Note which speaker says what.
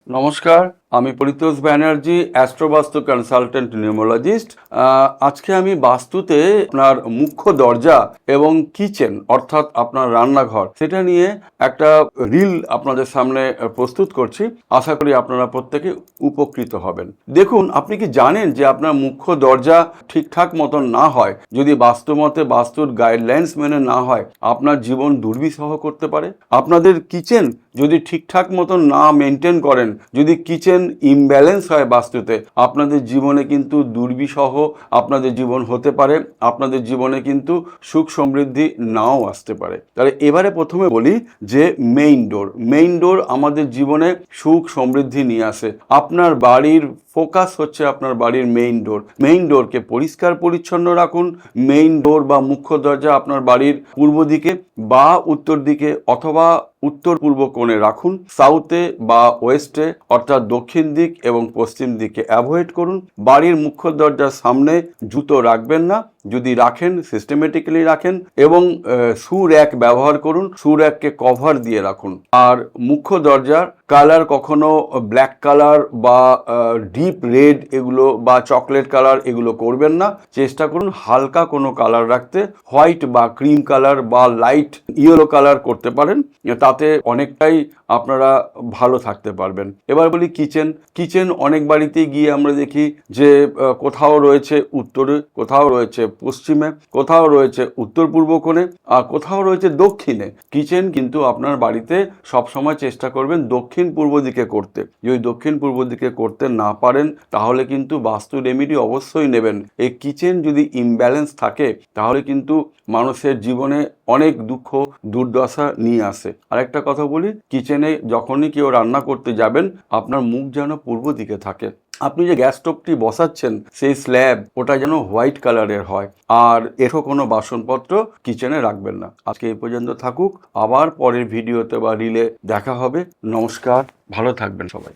Speaker 1: নমস্কার, আমি Paritosh Banerjee, Astro Vastu consultant numerologist. আজকে আমি বাস্তুতে আপনার মুখ্য দরজা এবং কিচেন অর্থাৎ আপনার রান্নাঘর সেটা নিয়ে একটা রিল আপনাদের সামনে প্রস্তুত করছি। আশা করি আপনারা প্রত্যেকে উপকৃত হবেন। দেখুন, আপনি কি জানেন যে আপনার মুখ্য দরজা ঠিকঠাক মতন না হয়, যদি বাস্তুমতে বাস্তুর গাইডলাইন্স মেনে না হয়, আপনার জীবন দুর্বিষহ করতে পারে। আপনাদের কিচেন যদি ঠিকঠাক মতন না মেনটেন করেন, যদি কিচেন ইমব্যালেন্স হয় বাস্তুতে, আপনাদের জীবনে কিন্তু দুর্বিষহ আপনাদের জীবন হতে পারে। আপনাদের জীবনে কিন্তু সুখ সমৃদ্ধি নাও আসতে পারে। তাহলে এবারে প্রথমে বলি যে মেইন ডোর আমাদের জীবনে সুখ সমৃদ্ধি নিয়ে আসে। আপনার বাড়ির ফোকাস হচ্ছে আপনার বাড়ির মেইন ডোরকে পরিষ্কার পরিচ্ছন্ন রাখুন। মেইন ডোর বা মুখ্য দরজা আপনার বাড়ির পূর্ব দিকে বা উত্তর দিকে অথবা উত্তর পূর্ব কোণে রাখুন। সাউথে বা ওয়েস্টে অর্থাৎ দক্ষিণ দিক এবং পশ্চিম দিকে অ্যাভয়েড করুন। বাড়ির মুখ্য দরজার সামনে জুতো রাখবেন না, যদি রাখেন সিস্টেমেটিক্যালি রাখেন, এবং শু র্যাক ব্যবহার করুন। শু র্যাককে কভার দিয়ে রাখুন। আর মুখ্য দরজার কালার কখনো ব্ল্যাক কালার বা ডিপ রেড এগুলো বা চকলেট কালার এগুলো করবেন না। চেষ্টা করুন হালকা কোনো কালার রাখতে। হোয়াইট বা ক্রিম কালার বা লাইট ইয়েলো কালার করতে পারেন, তাতে অনেকটাই আপনারা ভালো থাকতে পারবেন। এবার বলি কিচেন অনেক বাড়িতেই গিয়ে আমরা দেখি যে কোথাও রয়েছে উত্তরে, কোথাও রয়েছে পশ্চিমে, কোথাও রয়েছে উত্তর পূর্ব কোণে, আর কোথাও রয়েছে দক্ষিণে। কিচেন কিন্তু আপনার বাড়িতে সবসময় চেষ্টা করবেন দক্ষিণ পূর্ব দিকে করতে। যদি দক্ষিণ পূর্ব দিকে করতে না পারেন, তাহলে কিন্তু বাস্তু রেমেডি অবশ্যই নেবেন। এই কিচেন যদি ইমব্যালেন্স থাকে, তাহলে কিন্তু মানুষের জীবনে অনেক দুঃখ দুর্দশা নিয়ে আসে। আরেকটা কথা বলি, কিচেনে যখনই কেউ রান্না করতে যাবেন, আপনার মুখ যেন পূর্ব দিকে থাকে। আপনি যে গ্যাস স্টোভটি বসাচ্ছেন, সেই স্ল্যাব ওটা যেন হোয়াইট কালারের হয়। আর এরও কোনো বাসনপত্র কিচেনে রাখবেন না। আজকে এই পর্যন্ত থাকুক, আবার পরের ভিডিওতে বা রিলে দেখা হবে। নমস্কার, ভালো থাকবেন সবাই।